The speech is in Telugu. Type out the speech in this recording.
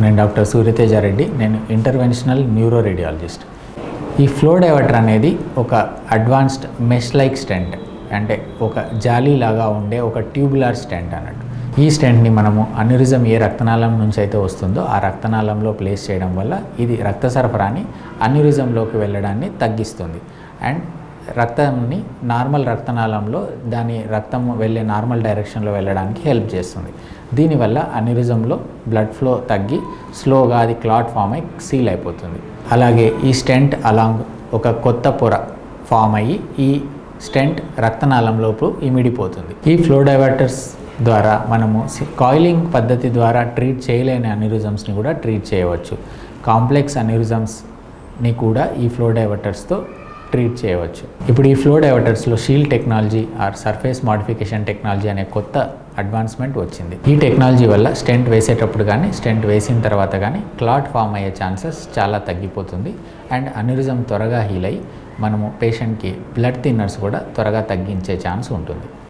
నేను డాక్టర్ సూర్యతేజారెడ్డి. నేను ఇంటర్వెన్షనల్ న్యూరో రేడియాలజిస్ట్. ఈ ఫ్లో డైవర్టర్ అనేది ఒక అడ్వాన్స్డ్ మెష్ లైక్ స్టెంట్, అంటే ఒక జాలీ లాగా ఉండే ఒక ట్యూబులర్ స్టెంట్ అన్నట్టు. ఈ స్టెంట్ని మనము అన్యూరిజం ఏ రక్తనాళం నుంచి అయితే వస్తుందో ఆ రక్తనాళంలో ప్లేస్ చేయడం వల్ల ఇది రక్త సరఫరాని అన్యూరిజంలోకి వెళ్ళడాన్ని తగ్గిస్తుంది అండ్ రక్తాన్ని నార్మల్ రక్తనాళంలో రక్తం వెళ్ళే నార్మల్ డైరెక్షన్లో వెళ్ళడానికి హెల్ప్ చేస్తుంది. దీనివల్ల అన్యూరిజంలో బ్లడ్ ఫ్లో తగ్గి స్లోగా అది క్లాట్ ఫామ్ అయ్యి సీల్ అయిపోతుంది. అలాగే ఈ స్టెంట్ అలాంగ్ ఒక కొత్త పొర ఫామ్ అయ్యి ఈ స్టెంట్ రక్తనాళంలోపు ఇమిడిపోతుంది. ఈ ఫ్లో డైవర్టర్స్ ద్వారా మనము కాయిలింగ్ పద్ధతి ద్వారా ట్రీట్ చేయలేని అన్యూరిజమ్స్ని కూడా ట్రీట్ చేయవచ్చు. కాంప్లెక్స్ అన్యూరిజమ్స్ని కూడా ఈ ఫ్లో డైవర్టర్స్తో ట్రీట్ చేయవచ్చు. ఇప్పుడు ఈ ఫ్లో డైవర్టర్స్లో shield technology or surface modification technology అనే కొత్త అడ్వాన్స్మెంట్ వచ్చింది. ఈ టెక్నాలజీ వల్ల స్టెంట్ వేసేటప్పుడు కానీ స్టెంట్ వేసిన తర్వాత కానీ క్లాట్ ఫామ్ అయ్యే ఛాన్సెస్ చాలా తగ్గిపోతుంది అండ్ అన్యూరిజం త్వరగా హీల్ అయ్యి మనము పేషెంట్కి బ్లడ్ థిన్నర్స్ కూడా త్వరగా తగ్గించే ఛాన్స్ ఉంటుంది.